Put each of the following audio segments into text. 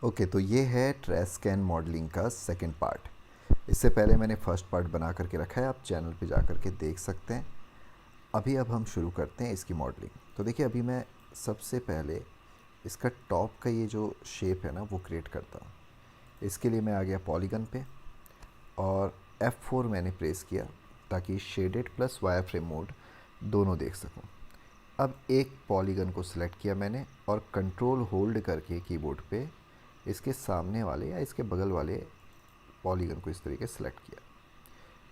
Okay, तो ये है ट्रेस स्कैन मॉडलिंग का सेकंड पार्ट। इससे पहले मैंने फर्स्ट पार्ट बना करके रखा है, आप चैनल पे जा करके देख सकते हैं। अब हम शुरू करते हैं इसकी मॉडलिंग। तो देखिए, अभी मैं सबसे पहले इसका टॉप का ये जो शेप है ना वो क्रिएट करता हूँ। इसके लिए मैं आ गया पॉलीगन पे और F4 मैंने प्रेस किया ताकि shaded plus wire frame mode दोनों देख सकूँ। अब एक पॉलीगन को सिलेक्ट किया मैंने और कंट्रोल होल्ड करके कीबोर्ड पे इसके सामने वाले या इसके बगल वाले पॉलीगन को इस तरीके से सिलेक्ट किया।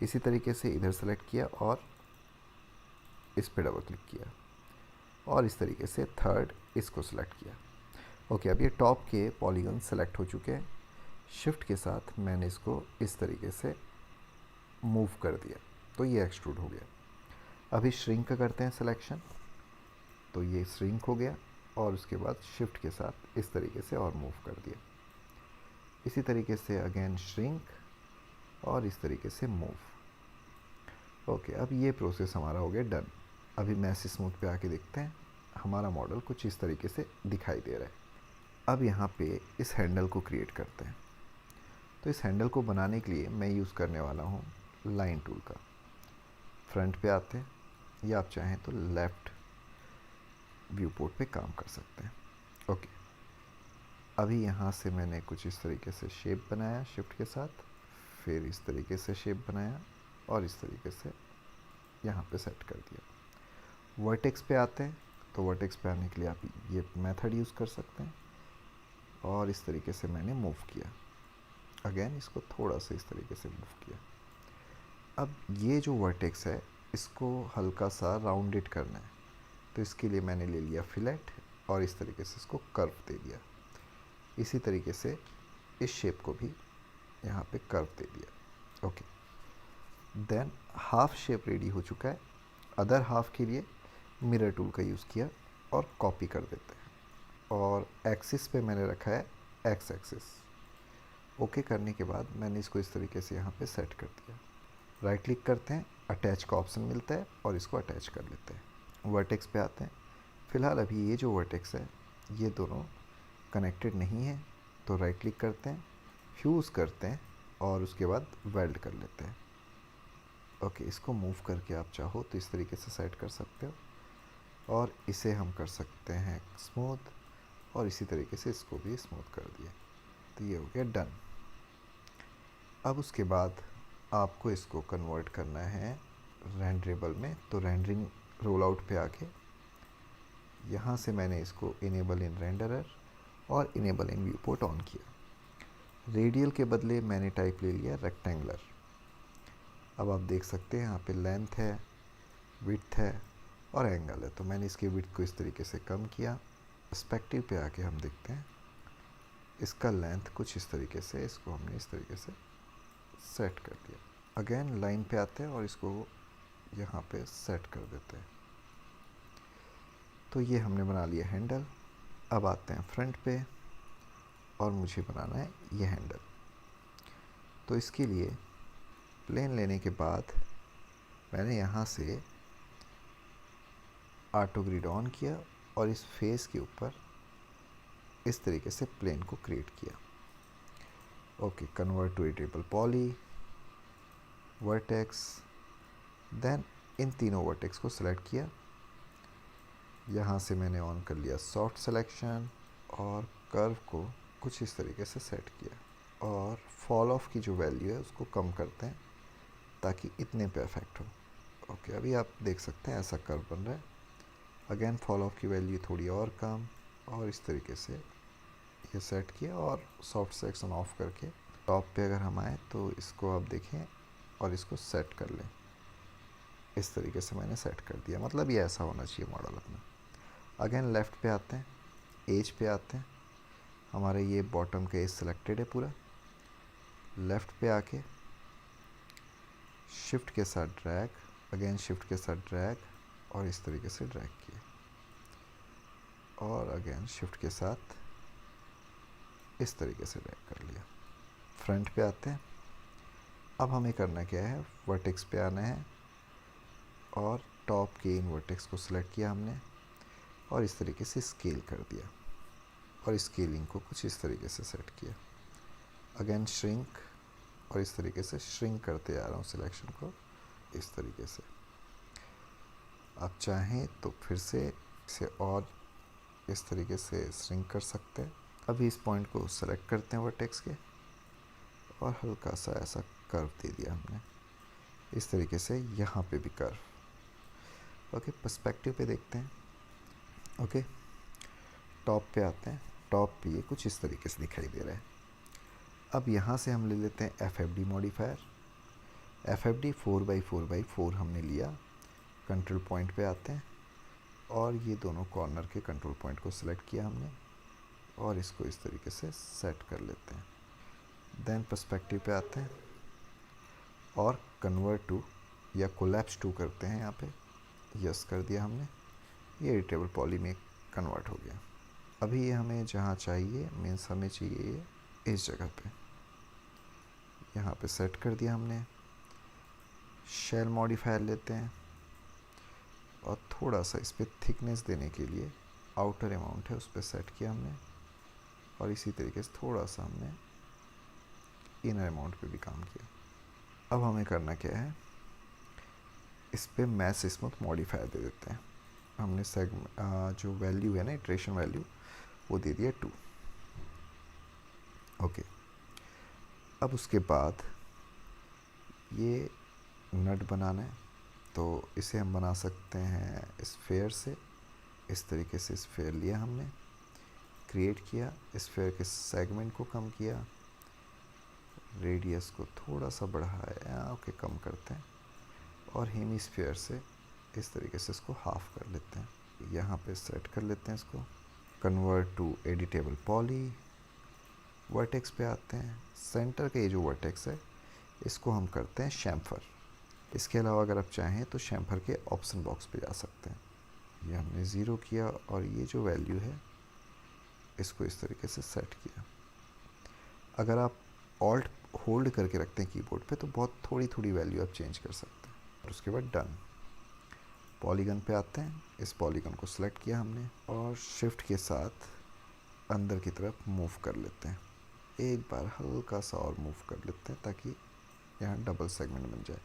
इसी तरीके से इधर सेलेक्ट किया और इस पे डबल क्लिक किया और इस तरीके से थर्ड इसको सिलेक्ट किया। ओके, अब ये टॉप के पॉलीगन सेलेक्ट हो चुके हैं। शिफ्ट के साथ मैंने इसको इस तरीके से मूव कर दिया तो ये एक्सट्रूड हो गया। अभी श्रिंक करते हैं सिलेक्शन, तो ये श्रिंक हो गया और उसके बाद शिफ्ट के साथ इस तरीके से और मूव कर दिया। इसी तरीके से अगेन श्रिंक और इस तरीके से मूव। ओके, अब ये प्रोसेस हमारा हो गया डन। अभी मैसेज स्मूथ पे आके देखते हैं, हमारा मॉडल कुछ इस तरीके से दिखाई दे रहा है। अब यहाँ पे इस हैंडल को क्रिएट करते हैं। तो इस हैंडल को बनाने के लिए मैं यूज़ करने वाला हूँ लाइन टूल का। फ्रंट पे आते हैं या आप चाहें तो लेफ़्ट व्यू पोर्ट पे काम कर सकते हैं। ओके, अभी यहाँ से मैंने कुछ इस तरीके से शेप बनाया शिफ्ट के साथ, फिर इस तरीके से शेप बनाया और इस तरीके से यहाँ पे सेट कर दिया। वर्टेक्स पे आते हैं, तो वर्टेक्स पे आने के लिए आप ये मेथड यूज़ कर सकते हैं और इस तरीके से मैंने मूव किया। अगेन इसको थोड़ा सा इस तरीके से मूव किया। अब ये जो वर्टेक्स है इसको हल्का सा राउंडेड करना है, तो इसके लिए मैंने ले लिया फिलेट और इस तरीके से इसको कर्व दे दिया। इसी तरीके से इस शेप को भी यहाँ पे कर्व दे दिया। Okay, than half shape ready हो चुका है। अदर हाफ के लिए मिरर टूल का यूज़ किया और कॉपी कर देते हैं और एक्सिस पे मैंने रखा है एक्स एक्सिस। ओके करने के बाद मैंने इसको इस तरीके से यहाँ पे सेट कर दिया। राइट क्लिक करते हैं, अटैच का ऑप्शन मिलता है और इसको अटैच कर लेते हैं। वर्टेक्स पे आते हैं। फ़िलहाल अभी ये जो वर्टेक्स है ये दोनों कनेक्टेड नहीं है, तो राइट क्लिक करते हैं, फ्यूज़ करते हैं और उसके बाद वेल्ड कर लेते हैं। ओके, इसको मूव करके आप चाहो तो इस तरीके से सेट कर सकते हो और इसे हम कर सकते हैं स्मूथ और इसी तरीके से इसको भी स्मूथ कर दिए। तो ये हो गया डन। अब उसके बाद आपको इसको कन्वर्ट करना है रेंडरेबल में। तो रेंडरिंग रोल आउट पे आके यहाँ से मैंने इसको इनेबल इन रेंडरर और enable in view port on किया। रेडियल के बदले मैंने टाइप ले लिया रेक्टेंगुलर। अब आप देख सकते हैं यहाँ पे लेंथ है, विड्थ है और एंगल है। तो मैंने इसकी विड्थ को इस तरीके से कम किया। पर्सपेक्टिव पे आके हम देखते हैं, इसका लेंथ कुछ इस तरीके से, इसको हमने इस तरीके से सेट कर दिया। अगेन लाइन पे आते हैं और इसको यहाँ पे सेट कर देते हैं। तो ये हमने बना लिया हैंडल। अब आते हैं फ्रंट पे और मुझे बनाना है ये हैंडल। तो इसके लिए प्लेन लेने के बाद मैंने यहाँ से ऑटो ग्रिड ऑन किया और इस फेस के ऊपर इस तरीके से प्लेन को क्रिएट किया। Okay, convert to editable poly, vertex, then इन तीनों वर्टेक्स को सिलेक्ट किया। यहाँ से मैंने ऑन कर लिया सॉफ्ट सिलेक्शन और कर्व को कुछ इस तरीके से सेट किया और फॉल ऑफ की जो वैल्यू है उसको कम करते हैं ताकि इतने पे इफेक्ट हो। ओके, अभी आप देख सकते हैं ऐसा कर्व बन रहा है। अगेन फॉल ऑफ की वैल्यू थोड़ी और कम और इस तरीके से ये सेट किया और सॉफ्ट सिलेक्शन ऑफ करके टॉप पे अगर हम आए तो इसको आप देखें और इसको सेट कर लें। इस तरीके से मैंने सेट कर दिया, मतलब ये ऐसा होना चाहिए मॉडल अपना। अगेन लेफ़्ट पे आते हैं, एज पे आते हैं। हमारे ये बॉटम का एज सेलेक्टेड है पूरा। लेफ़्ट पे आके शिफ्ट के साथ ड्रैग, अगेन शिफ्ट के साथ ड्रैग और इस तरीके से ड्रैग किए और अगेन शिफ्ट के साथ इस तरीके से ड्रैग कर लिया। फ्रंट पे आते हैं। अब हमें करना क्या है, वर्टेक्स पे आना है और टॉप के इन वर्टेक्स को सिलेक्ट किया हमने और इस तरीके से स्केल कर दिया। और स्केलिंग को कुछ इस तरीके से सेट किया। अगेन श्रिंक, और इस तरीके से श्रिंक करते जा रहा हूँ सिलेक्शन को इस तरीके से। आप चाहें तो फिर से इसे और इस तरीके से श्रिंक कर सकते हैं। अभी इस पॉइंट को सेलेक्ट करते हैं वर्टेक्स के और हल्का सा ऐसा कर्व दे दिया हमने इस तरीके से, यहाँ पे भी कर्व। ओके, पर्सपेक्टिव पे देखते हैं। ओके, टॉप पे आते हैं। टॉप पे ये कुछ इस तरीके से दिखाई दे रहा है। अब यहाँ से हम ले लेते हैं FFD मॉडिफायर। FFD 4x4x4 हमने लिया। कंट्रोल पॉइंट पे आते हैं और ये दोनों कॉर्नर के कंट्रोल पॉइंट को सिलेक्ट किया हमने और इसको इस तरीके से सेट कर लेते हैं। देन पर्सपेक्टिव पे आते हैं और कन्वर्ट टू या कोलैप्स टू करते हैं। यहाँ पे यस कर दिया हमने, ये एडिटेबल पॉली में कन्वर्ट हो गया। अभी ये हमें जहाँ चाहिए, मीन्स हमें चाहिए ये इस जगह पे, यहाँ पे सेट कर दिया हमने। शेल मॉडिफायर लेते हैं और थोड़ा सा इस पर थिकनेस देने के लिए आउटर अमाउंट है उस पर सेट किया हमने और इसी तरीके से थोड़ा सा हमने इनर अमाउंट पे भी काम किया। अब हमें करना क्या है, इस पे मैच स्मूथ मॉडिफायर दे देते हैं। हमने जो वैल्यू है ना, इटरेशन वैल्यू, वो दे दिया 2। ओके, अब उसके बाद ये नट बनाना है तो इसे हम बना सकते हैं स्फेयर से। इस तरीके से स्फेयर लिया हमने, क्रिएट किया, स्फेयर के सेगमेंट को कम किया, रेडियस को थोड़ा सा बढ़ाया, ओके कम करते हैं और हेमिस्फीयर से इस तरीके से इसको हाफ कर लेते हैं। यहाँ पे सेट कर लेते हैं इसको, convert to editable poly. Vertex पे आते हैं, सेंटर का ये जो वर्टेक्स है इसको हम करते हैं शैम्फर। इसके अलावा अगर आप चाहें तो शैम्फर के ऑप्शन बॉक्स पे जा सकते हैं। ये हमने 0 किया और ये जो वैल्यू है इसको इस तरीके से सेट किया। अगर आप ऑल्ट होल्ड करके रखते हैं कीबोर्ड पे तो बहुत थोड़ी थोड़ी वैल्यू आप चेंज कर सकते हैं। और उसके बाद डन। पॉलीगन पे आते हैं, इस पॉलीगन को सिलेक्ट किया हमने और शिफ्ट के साथ अंदर की तरफ मूव कर लेते हैं। एक बार हल्का सा और मूव कर लेते हैं ताकि यहाँ डबल सेगमेंट बन जाए।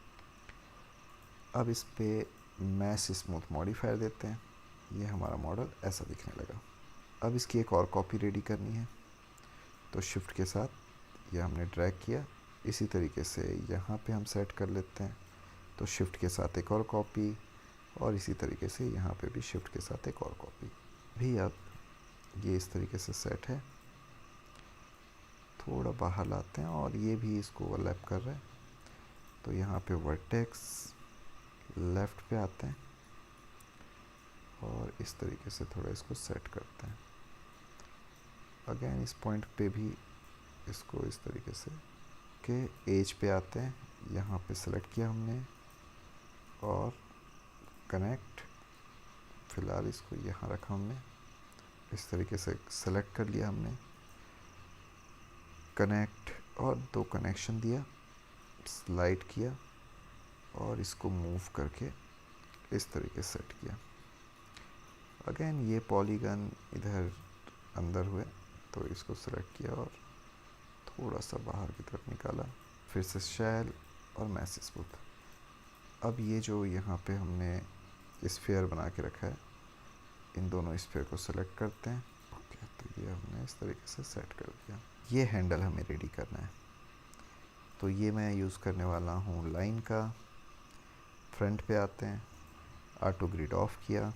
अब इस पे मैश स्मूथ मॉडिफायर देते हैं, ये हमारा मॉडल ऐसा दिखने लगा। अब इसकी एक और कॉपी रेडी करनी है तो शिफ्ट के साथ ये हमने ड्रैग किया, इसी तरीके से यहाँ पे हम सेट कर लेते हैं तो शिफ्ट के साथ एक और कॉपी और इसी तरीके से यहाँ पे भी शिफ्ट के साथ एक और कॉपी। भी अब ये इस तरीके से सेट है, थोड़ा बाहर लाते हैं और ये भी इसको ओवरलैप कर रहे हैं तो यहाँ पे वर्टेक्स लेफ़्ट पे आते हैं और इस तरीके से थोड़ा इसको सेट करते हैं। अगेन इस पॉइंट पे भी इसको इस तरीके से के एज पे आते हैं, यहाँ पे सेलेक्ट किया हमने और कनेक्ट, फ़िलहाल इसको यहाँ रखा हमने, इस तरीके से सेलेक्ट कर लिया हमने, कनेक्ट और 2 कनेक्शन दिया, स्लाइड किया और इसको मूव करके इस तरीके से सेट किया। अगेन ये पॉलीगन इधर अंदर हुए तो इसको सेलेक्ट किया और थोड़ा सा बाहर की तरफ निकाला, फिर से शैल और मैश स्मूथ। अब ये जो यहाँ पे हमने स्फीयर बना के रखा है, इन दोनों स्फीयर को सेलेक्ट करते हैं। ओके, तो ये हमने इस तरीके से सेट कर दिया। ये हैंडल हमें रेडी करना है तो ये मैं यूज़ करने वाला हूँ लाइन का। फ्रंट पे आते हैं, ऑटो ग्रिड ऑफ किया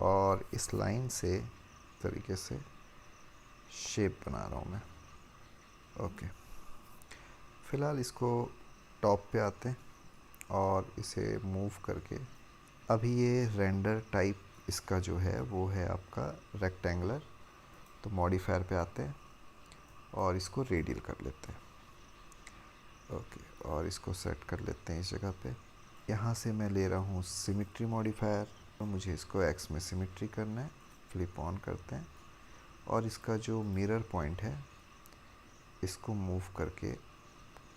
और इस लाइन से तरीके से शेप बना रहा हूँ मैं। ओके, फ़िलहाल इसको टॉप पे आते हैं और इसे मूव करके, अभी ये रेंडर टाइप इसका जो है वो है आपका रेक्टेंगुलर, तो मॉडिफायर पे आते हैं और इसको रेडियल कर लेते हैं। ओके, और इसको सेट कर लेते हैं इस जगह पे। यहाँ से मैं ले रहा हूँ सिमेट्री मॉडिफायर, तो मुझे इसको एक्स में सिमेट्री करना है। फ्लिप ऑन करते हैं और इसका जो मिरर पॉइंट है इसको मूव करके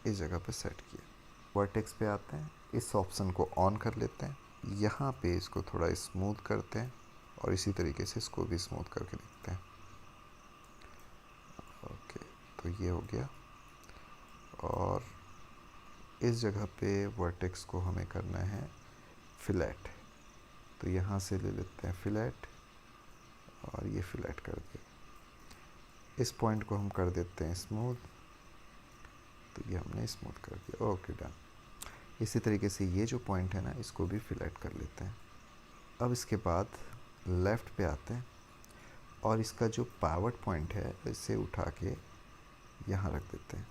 इस जगह पे सेट किया। वर्टेक्स पे आते हैं, इस ऑप्शन को ऑन कर लेते हैं, यहाँ पे इसको थोड़ा स्मूथ करते हैं और इसी तरीके से इसको भी स्मूथ करके देखते हैं। तो ये हो गया। और इस जगह पे वर्टेक्स को हमें करना है फिलेट, तो यहाँ से ले लेते हैं फिलेट और ये फिलेट कर दिया। इस पॉइंट को हम कर देते हैं स्मूथ, तो ये हमने स्मूथ कर दिया। Okay done. इसी तरीके से ये जो पॉइंट है ना, इसको भी फिलेट कर लेते हैं। अब इसके बाद लेफ़्ट पे आते हैं और इसका जो पावट पॉइंट है इसे उठा के यहाँ रख देते हैं,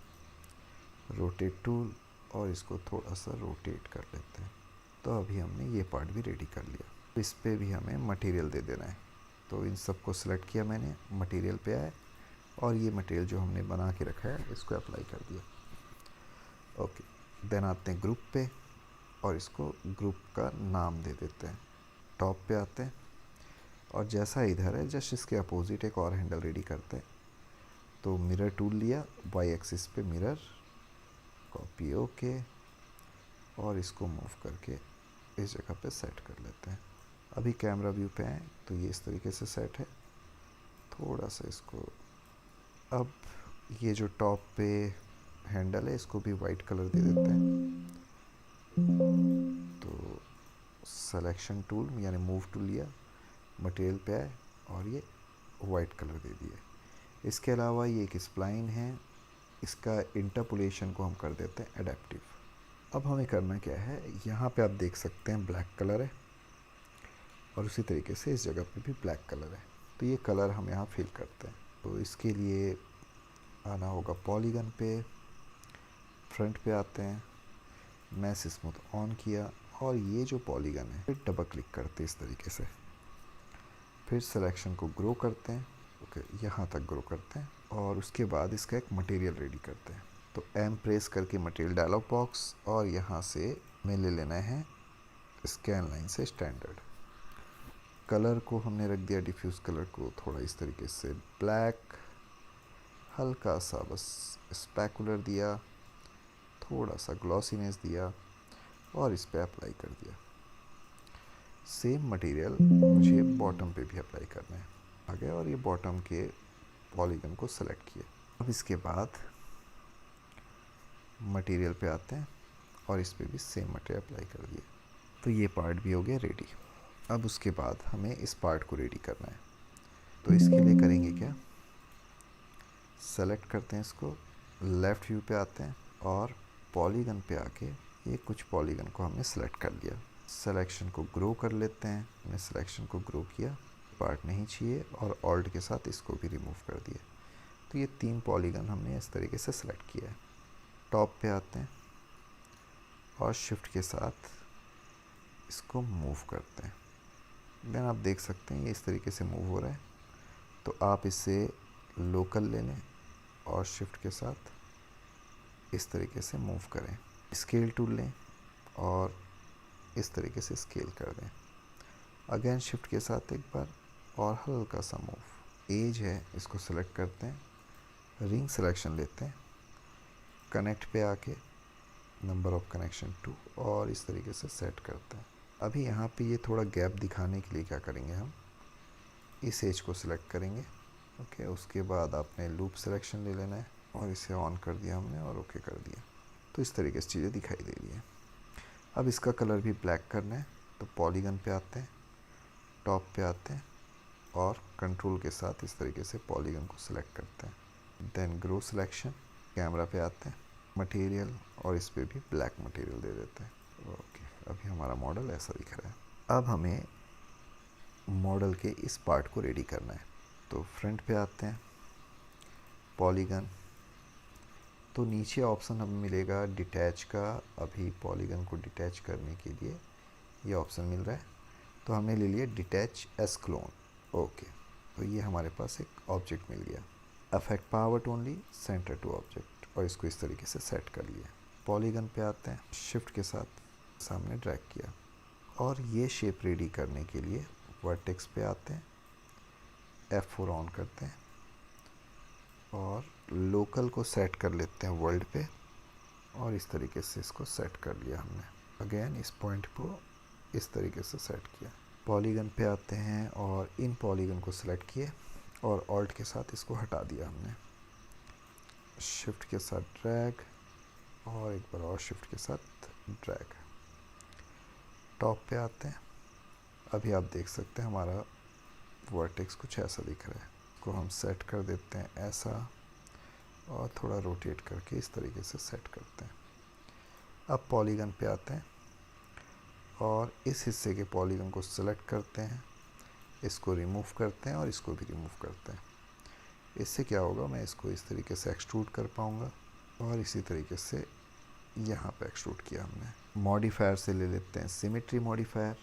रोटेट टूल, और इसको थोड़ा सा रोटेट कर लेते हैं। तो अभी हमने ये पार्ट भी रेडी कर लिया। इस पे भी हमें मटेरियल दे देना है, तो इन सबको सिलेक्ट किया मैंने, मटेरियल पे आए और ये मटेरियल जो हमने बना के रखा है इसको अप्लाई कर दिया। ओके, देन आते हैं ग्रुप पे और इसको ग्रुप का नाम दे देते हैं। टॉप पे आते हैं और जैसा इधर है जस्ट इसके अपोजिट एक और हैंडल रेडी करते हैं। तो मिरर टूल लिया, वाई एक्सिस पे मिरर, कॉपी ओके, और इसको मूव करके इस जगह पे सेट कर लेते हैं। अभी कैमरा व्यू पे आए तो ये इस तरीके से सेट है। थोड़ा सा इसको, अब ये जो टॉप पे हैंडल है इसको भी वाइट कलर दे देते हैं। तो सिलेक्शन टूल यानी मूव टूल लिया, मटेरियल पे आए और ये वाइट कलर दे दिए। इसके अलावा ये एक स्प्लाइन है, इसका इंटरपोलेशन को हम कर देते हैं एडेप्टिव। अब हमें करना क्या है, यहाँ पे आप देख सकते हैं ब्लैक कलर है और उसी तरीके से इस जगह पे भी ब्लैक कलर है। तो ये कलर हम यहाँ फिल करते हैं। तो इसके लिए आना होगा पॉलीगन पे, फ्रंट पे आते हैं, मैश स्मूथ ऑन किया और ये जो पॉलीगन है फिर डबल क्लिक करते हैं इस तरीके से। फिर सिलेक्शन को ग्रो करते हैं, ओके यहाँ तक ग्रो करते हैं और उसके बाद इसका एक मटेरियल रेडी करते हैं। तो एम प्रेस करके मटेरियल डायलॉग बॉक्स और यहाँ से हमें ले लेना है स्कैन लाइन से स्टैंडर्ड। कलर को हमने रख दिया डिफ्यूज़ कलर को थोड़ा इस तरीके से ब्लैक, हल्का सा बस स्पेकुलर दिया, थोड़ा सा ग्लॉसीनेस दिया और इस पे अप्लाई कर दिया। सेम मटेरियल मुझे बॉटम पे भी अप्लाई करना है। आ गया और ये बॉटम के पॉलीगन को सेलेक्ट किया। अब इसके बाद मटेरियल पे आते हैं और इस पे भी सेम मटेरियल अप्लाई कर दिया। तो ये पार्ट भी हो गया रेडी। अब उसके बाद हमें इस पार्ट को रेडी करना है। तो इसके लिए करेंगे क्या, सेलेक्ट करते हैं इसको, लेफ़्ट व्यू पे आते हैं और पॉलीगन पे आके ये कुछ पॉलीगन को हमने सेलेक्ट कर लिया। सिलेक्शन को ग्रो कर लेते हैं, हमने सिलेक्शन को ग्रो किया, पार्ट नहीं चाहिए और ऑल्ट के साथ इसको भी रिमूव कर दिया। तो ये 3 पॉलीगन हमने इस तरीके से सेलेक्ट किया है। टॉप पे आते हैं और शिफ्ट के साथ इसको मूव करते हैं। देन आप देख सकते हैं ये इस तरीके से मूव हो रहा है। तो आप इसे लोकल ले लें और शिफ्ट के साथ इस तरीके से मूव करें। स्केल टूल लें और इस तरीके से स्केल कर दें। अगेन शिफ्ट के साथ एक बार और हल्का सा मूव। एज है इसको सेलेक्ट करते हैं, रिंग सिलेक्शन लेते हैं, कनेक्ट पे आके नंबर ऑफ कनेक्शन 2 और इस तरीके से सेट करते हैं। अभी यहाँ पे ये थोड़ा गैप दिखाने के लिए क्या करेंगे, हम इस एज को सिलेक्ट करेंगे। ओके, उसके बाद आपने लूप सिलेक्शन ले लेना है और इसे ऑन कर दिया हमने और ओके कर दिया। तो इस तरीके से चीज़ें दिखाई दे रही हैं। अब इसका कलर भी ब्लैक करना है, तो पॉलीगन पे आते हैं, टॉप पे आते हैं और कंट्रोल के साथ इस तरीके से पॉलीगन को सिलेक्ट करते हैं। देन ग्रो सिलेक्शन, कैमरा पे आते हैं, मटेरियल और इस पे भी ब्लैक मटेरियल दे देते हैं। ओके, अभी हमारा मॉडल ऐसा दिख रहा है। अब हमें मॉडल के इस पार्ट को रेडी करना है। तो फ्रंट पे आते हैं, पॉलीगन, तो नीचे ऑप्शन हमें मिलेगा डिटैच का। अभी पॉलीगन को डिटैच करने के लिए ये ऑप्शन मिल रहा है, तो हमने ले लिया डिटैच एस क्लोन। ओके, तो ये हमारे पास एक ऑब्जेक्ट मिल गया। Affect power only center to object, और इसको इस तरीके से सेट कर लिया। पॉलीगन पे आते हैं, शिफ्ट के साथ सामने ड्रैग किया और ये शेप रेडी करने के लिए वर्टेक्स पे आते हैं, F4 ऑन करते हैं और लोकल को सेट कर लेते हैं वर्ल्ड पे और इस तरीके से इसको सेट कर लिया हमने। अगेन इस पॉइंट को इस तरीके से सेट किया। पॉलीगन पे आते हैं और इन पॉलीगन को सिलेक्ट किए और ऑल्ट के साथ इसको हटा दिया हमने। शिफ्ट के साथ ड्रैग और एक बार और शिफ्ट के साथ ड्रैग। टॉप पे आते हैं। अभी आप देख सकते हैं हमारा वर्टेक्स कुछ ऐसा दिख रहा है। इसको हम सेट कर देते हैं ऐसा और थोड़ा रोटेट करके इस तरीके से सेट करते हैं। अब पॉलीगन पे आते हैं और इस हिस्से के पॉलीगन को सिलेक्ट करते हैं, इसको रिमूव करते हैं और इसको भी रिमूव करते हैं। इससे क्या होगा, मैं इसको इस तरीके से एक्सट्रूड कर पाऊँगा और इसी तरीके से यहाँ पे एक्सट्रूड किया हमने। मॉडिफायर से ले लेते हैं सिमेट्री मॉडिफायर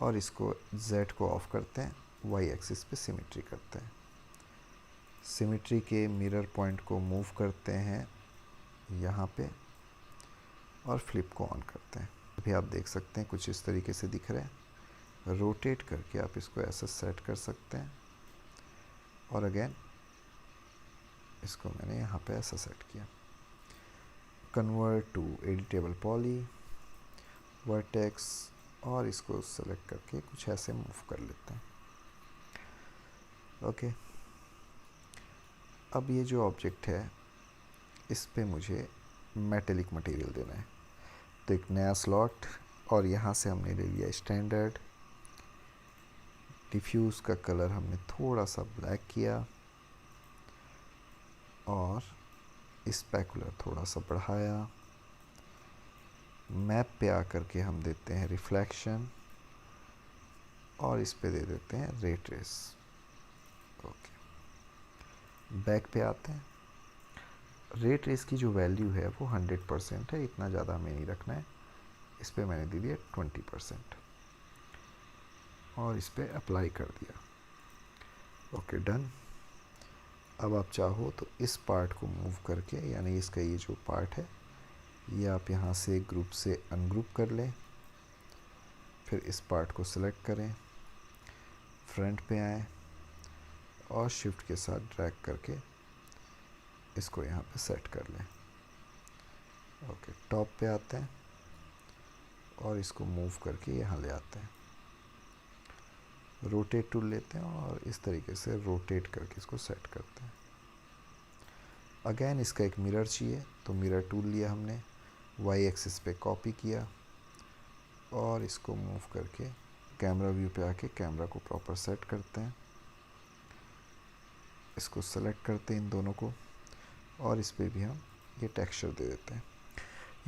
और इसको Z को ऑफ करते हैं, Y एक्सिस पे सिमेट्री करते हैं। सिमेट्री के मिरर पॉइंट को मूव करते हैं यहाँ पे और फ्लिप को ऑन करते हैं। अभी आप देख सकते हैं कुछ इस तरीके से दिख रहा है। रोटेट करके आप इसको ऐसा सेट कर सकते हैं और अगेन इसको मैंने यहाँ पे ऐसा सेट किया। Convert to editable poly, vertex और इसको सेलेक्ट करके कुछ ऐसे मूव कर लेते हैं। ओके, अब ये जो ऑब्जेक्ट है इस पे मुझे मेटेलिक मटेरियल देना है, तो एक नया स्लॉट और यहाँ से हमने ले लिया स्टैंडर्ड। डिफ्यूज़ का कलर हमने थोड़ा सा ब्लैक किया और स्पेकुलर थोड़ा सा बढ़ाया। मैप पे आकर के हम देते हैं रिफ्लेक्शन और इस पे दे देते हैं रे ट्रेस। ओके, बैक पे आते हैं। रे ट्रेस की जो वैल्यू है वो 100% है, इतना ज़्यादा हमें नहीं रखना है। इस पे मैंने दे दिया 20% और इस पे अप्लाई कर दिया। Okay, done. अब आप चाहो तो इस पार्ट को मूव करके, यानी इसका ये जो पार्ट है ये आप यहाँ से ग्रुप से अनग्रुप कर लें, फिर इस पार्ट को सिलेक्ट करें, फ्रंट पे आएँ और शिफ्ट के साथ ड्रैग करके इसको यहाँ पे सेट कर लें। ओके, टॉप पे आते हैं और इसको मूव करके यहाँ ले आते हैं। रोटेट टूल लेते हैं और इस तरीके से रोटेट करके इसको सेट करते हैं। अगेन इसका एक मिरर चाहिए, तो मिरर टूल लिया हमने, Y एक्सिस पे कॉपी किया और इसको मूव करके कैमरा व्यू पे आके कैमरा को प्रॉपर सेट करते हैं। इसको सेलेक्ट करते हैं इन दोनों को और इस पे भी हम ये टेक्सचर दे देते हैं,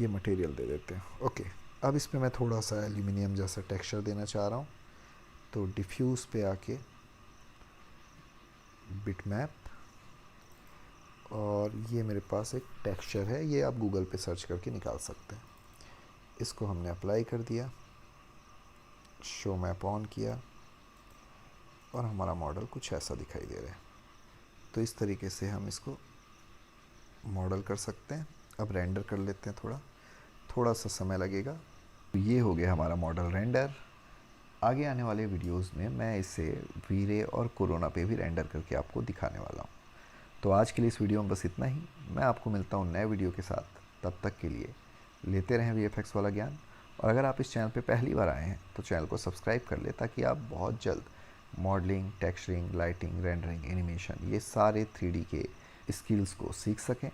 ये मटेरियल दे देते हैं। ओके, अब इस पे मैं थोड़ा सा एल्यूमिनियम जैसा टेक्सचर देना चाह रहा हूँ, तो डिफ्यूज़ पे आके बिटमैप और ये मेरे पास एक टेक्सचर है, ये आप गूगल पे सर्च करके निकाल सकते हैं। इसको हमने अप्लाई कर दिया, शो मैप ऑन किया और हमारा मॉडल कुछ ऐसा दिखाई दे रहा है। तो इस तरीके से हम इसको मॉडल कर सकते हैं। अब रेंडर कर लेते हैं, थोड़ा सा समय लगेगा। तो ये हो गया हमारा मॉडल रेंडर। आगे आने वाले वीडियोस में मैं इसे वी-रे और कोरोना पे भी रेंडर करके आपको दिखाने वाला हूँ। तो आज के लिए इस वीडियो में बस इतना ही। मैं आपको मिलता हूँ नए वीडियो के साथ, तब तक के लिए लेते रहें VFX वाला ज्ञान। और अगर आप इस चैनल पे पहली बार आए हैं तो चैनल को सब्सक्राइब कर ले, ताकि आप बहुत जल्द modelling, texturing, lighting, rendering, animation, ये सारे 3D के स्किल्स को सीख सकें